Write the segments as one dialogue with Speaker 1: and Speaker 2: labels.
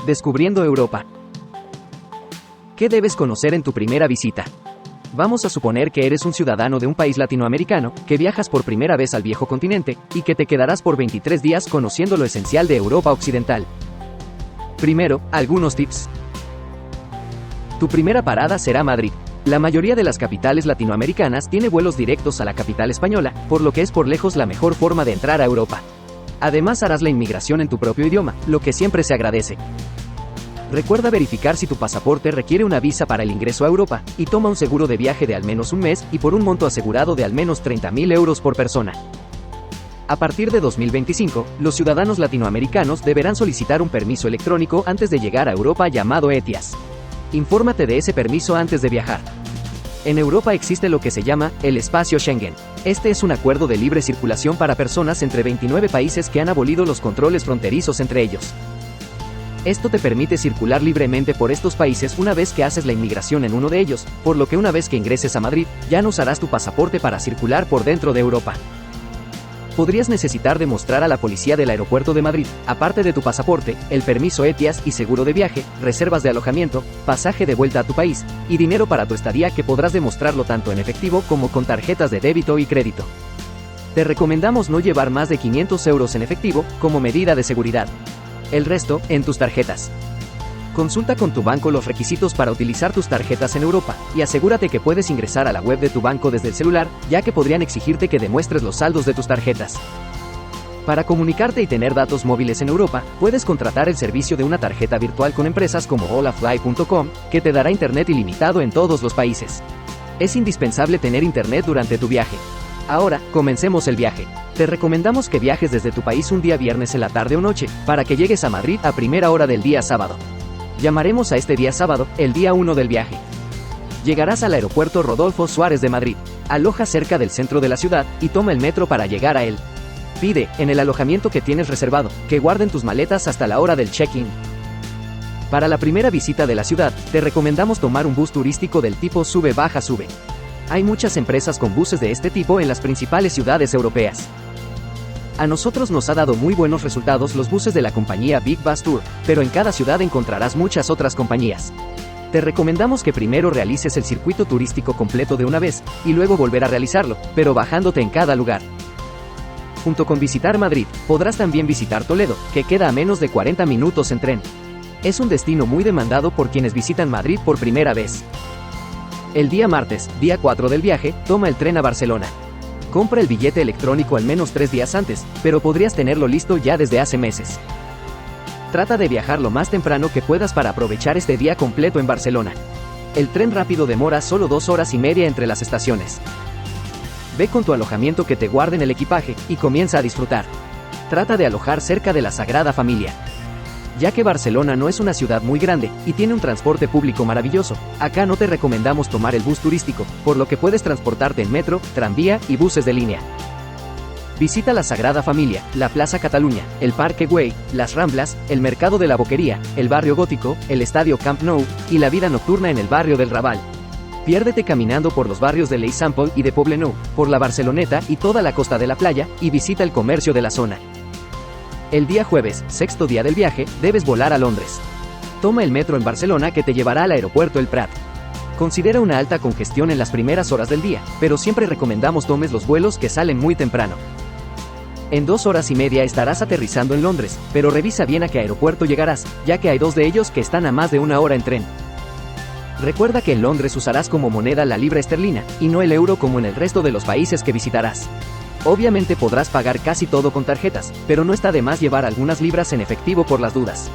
Speaker 1: Descubriendo Europa. ¿Qué debes conocer en tu primera visita? Vamos a suponer que eres un ciudadano de un país latinoamericano, que viajas por primera vez al viejo continente, y que te quedarás por 23 días conociendo lo esencial de Europa Occidental. Primero, algunos tips. Tu primera parada será Madrid. La mayoría de las capitales latinoamericanas tiene vuelos directos a la capital española, por lo que es por lejos la mejor forma de entrar a Europa. Además harás la inmigración en tu propio idioma, lo que siempre se agradece. Recuerda verificar si tu pasaporte requiere una visa para el ingreso a Europa, y toma un seguro de viaje de al menos un mes y por un monto asegurado de al menos 30.000 euros por persona. A partir de 2025, los ciudadanos latinoamericanos deberán solicitar un permiso electrónico antes de llegar a Europa llamado ETIAS. Infórmate de ese permiso antes de viajar. En Europa existe lo que se llama el espacio Schengen. Este es un acuerdo de libre circulación para personas entre 29 países que han abolido los controles fronterizos entre ellos. Esto te permite circular libremente por estos países una vez que haces la inmigración en uno de ellos, por lo que una vez que ingreses a Madrid, ya no usarás tu pasaporte para circular por dentro de Europa. Podrías necesitar demostrar a la policía del aeropuerto de Madrid, aparte de tu pasaporte, el permiso ETIAS y seguro de viaje, reservas de alojamiento, pasaje de vuelta a tu país, y dinero para tu estadía que podrás demostrarlo tanto en efectivo como con tarjetas de débito y crédito. Te recomendamos no llevar más de 500 euros en efectivo, como medida de seguridad. El resto, en tus tarjetas. Consulta con tu banco los requisitos para utilizar tus tarjetas en Europa, y asegúrate que puedes ingresar a la web de tu banco desde el celular, ya que podrían exigirte que demuestres los saldos de tus tarjetas. Para comunicarte y tener datos móviles en Europa, puedes contratar el servicio de una tarjeta virtual con empresas como holafly.com, que te dará internet ilimitado en todos los países. Es indispensable tener internet durante tu viaje. Ahora, comencemos el viaje. Te recomendamos que viajes desde tu país un día viernes en la tarde o noche, para que llegues a Madrid a primera hora del día sábado. Llamaremos a este día sábado, el día 1 del viaje. Llegarás al aeropuerto Rodolfo Suárez de Madrid. Aloja cerca del centro de la ciudad, y toma el metro para llegar a él. Pide, en el alojamiento que tienes reservado, que guarden tus maletas hasta la hora del check-in. Para la primera visita de la ciudad, te recomendamos tomar un bus turístico del tipo sube-baja-sube. Hay muchas empresas con buses de este tipo en las principales ciudades europeas. A nosotros nos ha dado muy buenos resultados los buses de la compañía Big Bus Tour, pero en cada ciudad encontrarás muchas otras compañías. Te recomendamos que primero realices el circuito turístico completo de una vez, y luego volver a realizarlo, pero bajándote en cada lugar. Junto con visitar Madrid, podrás también visitar Toledo, que queda a menos de 40 minutos en tren. Es un destino muy demandado por quienes visitan Madrid por primera vez. El día martes, día 4 del viaje, toma el tren a Barcelona. Compra el billete electrónico al menos 3 días antes, pero podrías tenerlo listo ya desde hace meses. Trata de viajar lo más temprano que puedas para aprovechar este día completo en Barcelona. El tren rápido demora solo 2 horas y media entre las estaciones. Ve con tu alojamiento que te guarden el equipaje, y comienza a disfrutar. Trata de alojar cerca de la Sagrada Familia. Ya que Barcelona no es una ciudad muy grande, y tiene un transporte público maravilloso, acá no te recomendamos tomar el bus turístico, por lo que puedes transportarte en metro, tranvía y buses de línea. Visita la Sagrada Familia, la Plaza Cataluña, el Parque Güell, las Ramblas, el Mercado de la Boquería, el Barrio Gótico, el Estadio Camp Nou, y la vida nocturna en el barrio del Raval. Piérdete caminando por los barrios de l'Eixample y de Poblenou, por la Barceloneta y toda la costa de la playa, y visita el comercio de la zona. El día jueves, sexto día del viaje, debes volar a Londres. Toma el metro en Barcelona que te llevará al aeropuerto El Prat. Considera una alta congestión en las primeras horas del día, pero siempre recomendamos tomes los vuelos que salen muy temprano. En 2 horas y media estarás aterrizando en Londres, pero revisa bien a qué aeropuerto llegarás, ya que hay 2 de ellos que están a más de 1 hora en tren. Recuerda que en Londres usarás como moneda la libra esterlina, y no el euro como en el resto de los países que visitarás. Obviamente podrás pagar casi todo con tarjetas, pero no está de más llevar algunas libras en efectivo por las dudas.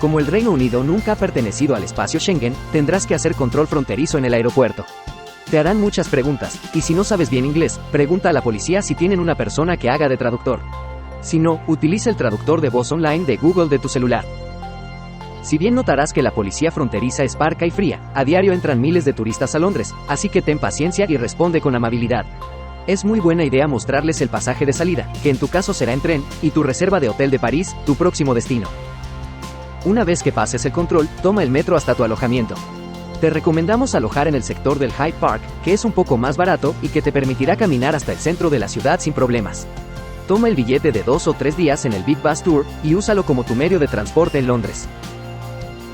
Speaker 1: Como el Reino Unido nunca ha pertenecido al espacio Schengen, tendrás que hacer control fronterizo en el aeropuerto. Te harán muchas preguntas, y si no sabes bien inglés, pregunta a la policía si tienen una persona que haga de traductor. Si no, utiliza el traductor de voz online de Google de tu celular. Si bien notarás que la policía fronteriza es parca y fría, a diario entran miles de turistas a Londres, así que ten paciencia y responde con amabilidad. Es muy buena idea mostrarles el pasaje de salida, que en tu caso será en tren, y tu reserva de hotel de París, tu próximo destino. Una vez que pases el control, toma el metro hasta tu alojamiento. Te recomendamos alojar en el sector del Hyde Park, que es un poco más barato y que te permitirá caminar hasta el centro de la ciudad sin problemas. Toma el billete de 2 o 3 días en el Big Bus Tour y úsalo como tu medio de transporte en Londres.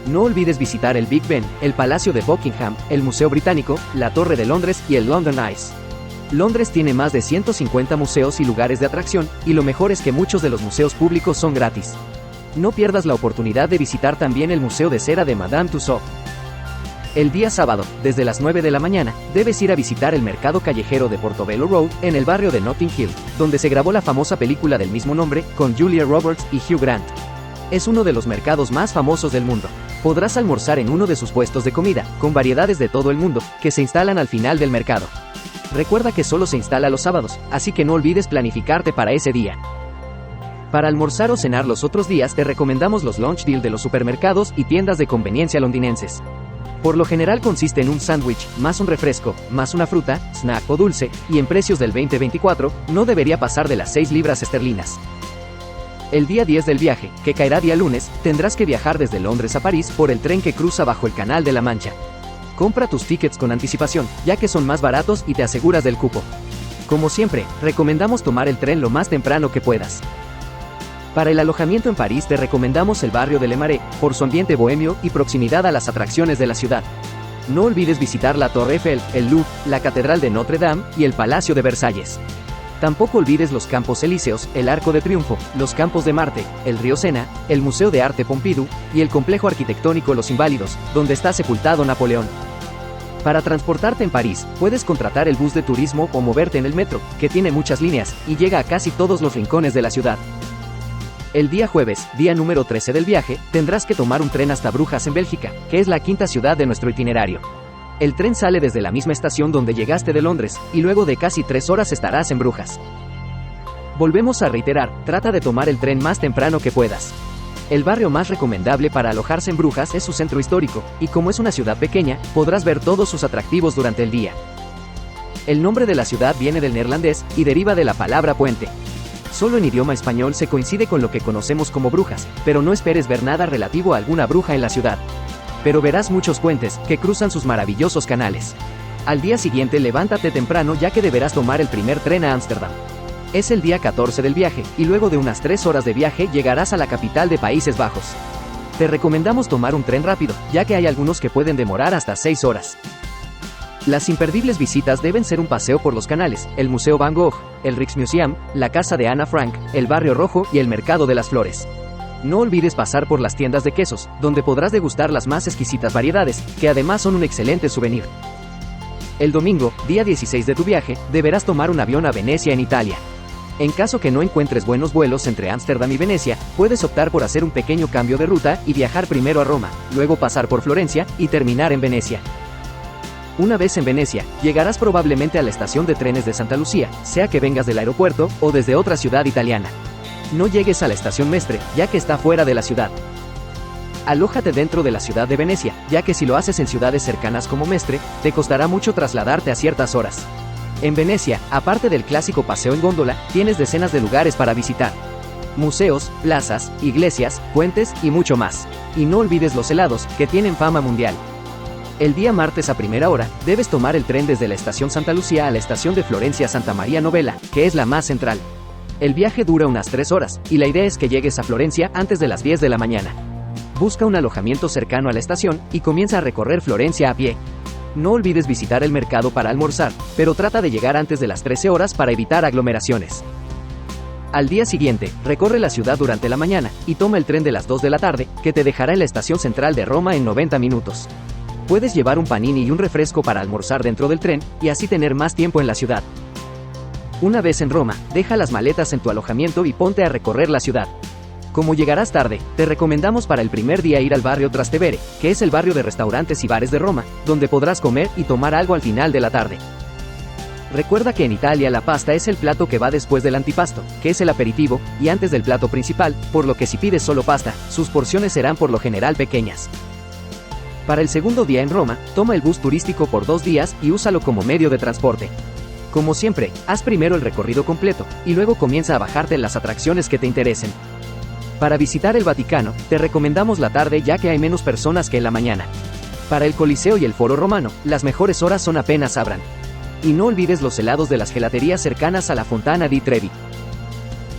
Speaker 1: No olvides visitar el Big Ben, el Palacio de Buckingham, el Museo Británico, la Torre de Londres y el London Eye. Londres tiene más de 150 museos y lugares de atracción, y lo mejor es que muchos de los museos públicos son gratis. No pierdas la oportunidad de visitar también el Museo de Cera de Madame Tussauds. El día sábado, desde las 9 de la mañana, debes ir a visitar el mercado callejero de Portobello Road, en el barrio de Notting Hill, donde se grabó la famosa película del mismo nombre, con Julia Roberts y Hugh Grant. Es uno de los mercados más famosos del mundo. Podrás almorzar en uno de sus puestos de comida, con variedades de todo el mundo, que se instalan al final del mercado. Recuerda que solo se instala los sábados, así que no olvides planificarte para ese día. Para almorzar o cenar los otros días te recomendamos los lunch deal de los supermercados y tiendas de conveniencia londinenses. Por lo general consiste en un sándwich, más un refresco, más una fruta, snack o dulce, y en precios del 2024, no debería pasar de las 6 libras esterlinas. El día 10 del viaje, que caerá día lunes, tendrás que viajar desde Londres a París por el tren que cruza bajo el Canal de la Mancha. Compra tus tickets con anticipación, ya que son más baratos y te aseguras del cupo. Como siempre, recomendamos tomar el tren lo más temprano que puedas. Para el alojamiento en París te recomendamos el barrio de Le Marais, por su ambiente bohemio y proximidad a las atracciones de la ciudad. No olvides visitar la Torre Eiffel, el Louvre, la Catedral de Notre Dame y el Palacio de Versalles. Tampoco olvides los Campos Elíseos, el Arco de Triunfo, los Campos de Marte, el río Sena, el Museo de Arte Pompidou y el complejo arquitectónico Los Inválidos, donde está sepultado Napoleón. Para transportarte en París, puedes contratar el bus de turismo o moverte en el metro, que tiene muchas líneas y llega a casi todos los rincones de la ciudad. El día jueves, día número 13 del viaje, tendrás que tomar un tren hasta Brujas en Bélgica, que es la quinta ciudad de nuestro itinerario. El tren sale desde la misma estación donde llegaste de Londres, y luego de casi 3 horas estarás en Brujas. Volvemos a reiterar, trata de tomar el tren más temprano que puedas. El barrio más recomendable para alojarse en Brujas es su centro histórico, y como es una ciudad pequeña, podrás ver todos sus atractivos durante el día. El nombre de la ciudad viene del neerlandés, y deriva de la palabra puente. Solo en idioma español se coincide con lo que conocemos como brujas, pero no esperes ver nada relativo a alguna bruja en la ciudad. Pero verás muchos puentes, que cruzan sus maravillosos canales. Al día siguiente levántate temprano ya que deberás tomar el primer tren a Ámsterdam. Es el día 14 del viaje, y luego de unas 3 horas de viaje llegarás a la capital de Países Bajos. Te recomendamos tomar un tren rápido, ya que hay algunos que pueden demorar hasta 6 horas. Las imperdibles visitas deben ser un paseo por los canales, el Museo Van Gogh, el Rijksmuseum, la casa de Ana Frank, el Barrio Rojo y el Mercado de las Flores. No olvides pasar por las tiendas de quesos, donde podrás degustar las más exquisitas variedades, que además son un excelente souvenir. El domingo, día 16 de tu viaje, deberás tomar un avión a Venecia en Italia. En caso que no encuentres buenos vuelos entre Ámsterdam y Venecia, puedes optar por hacer un pequeño cambio de ruta y viajar primero a Roma, luego pasar por Florencia y terminar en Venecia. Una vez en Venecia, llegarás probablemente a la estación de trenes de Santa Lucía, sea que vengas del aeropuerto o desde otra ciudad italiana. No llegues a la estación Mestre, ya que está fuera de la ciudad. Alójate dentro de la ciudad de Venecia, ya que si lo haces en ciudades cercanas como Mestre, te costará mucho trasladarte a ciertas horas. En Venecia, aparte del clásico paseo en góndola, tienes decenas de lugares para visitar. Museos, plazas, iglesias, puentes y mucho más. Y no olvides los helados, que tienen fama mundial. El día martes a primera hora, debes tomar el tren desde la estación Santa Lucía a la estación de Florencia Santa María Novella, que es la más central. El viaje dura unas 3 horas, y la idea es que llegues a Florencia antes de las 10 de la mañana. Busca un alojamiento cercano a la estación, y comienza a recorrer Florencia a pie. No olvides visitar el mercado para almorzar, pero trata de llegar antes de las 13 horas para evitar aglomeraciones. Al día siguiente, recorre la ciudad durante la mañana, y toma el tren de las 2 de la tarde, que te dejará en la estación central de Roma en 90 minutos. Puedes llevar un panini y un refresco para almorzar dentro del tren, y así tener más tiempo en la ciudad. Una vez en Roma, deja las maletas en tu alojamiento y ponte a recorrer la ciudad. Como llegarás tarde, te recomendamos para el primer día ir al barrio Trastevere, que es el barrio de restaurantes y bares de Roma, donde podrás comer y tomar algo al final de la tarde. Recuerda que en Italia la pasta es el plato que va después del antipasto, que es el aperitivo, y antes del plato principal, por lo que si pides solo pasta, sus porciones serán por lo general pequeñas. Para el segundo día en Roma, toma el bus turístico por 2 días y úsalo como medio de transporte. Como siempre, haz primero el recorrido completo, y luego comienza a bajarte en las atracciones que te interesen. Para visitar el Vaticano, te recomendamos la tarde ya que hay menos personas que en la mañana. Para el Coliseo y el Foro Romano, las mejores horas son apenas abran. Y no olvides los helados de las gelaterías cercanas a la Fontana di Trevi.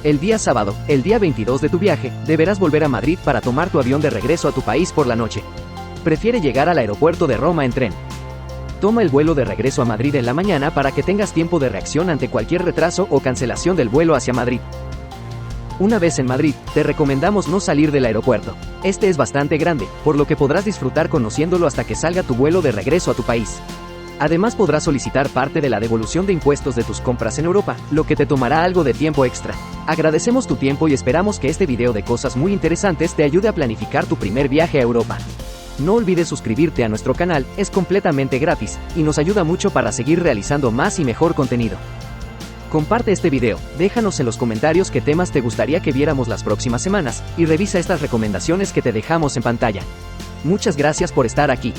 Speaker 1: El día sábado, el día 22 de tu viaje, deberás volver a Madrid para tomar tu avión de regreso a tu país por la noche. Prefiere llegar al aeropuerto de Roma en tren. Toma el vuelo de regreso a Madrid en la mañana para que tengas tiempo de reacción ante cualquier retraso o cancelación del vuelo hacia Madrid. Una vez en Madrid, te recomendamos no salir del aeropuerto. Este es bastante grande, por lo que podrás disfrutar conociéndolo hasta que salga tu vuelo de regreso a tu país. Además podrás solicitar parte de la devolución de impuestos de tus compras en Europa, lo que te tomará algo de tiempo extra. Agradecemos tu tiempo y esperamos que este video de cosas muy interesantes te ayude a planificar tu primer viaje a Europa. No olvides suscribirte a nuestro canal, es completamente gratis, y nos ayuda mucho para seguir realizando más y mejor contenido. Comparte este video, déjanos en los comentarios qué temas te gustaría que viéramos las próximas semanas, y revisa estas recomendaciones que te dejamos en pantalla. Muchas gracias por estar aquí.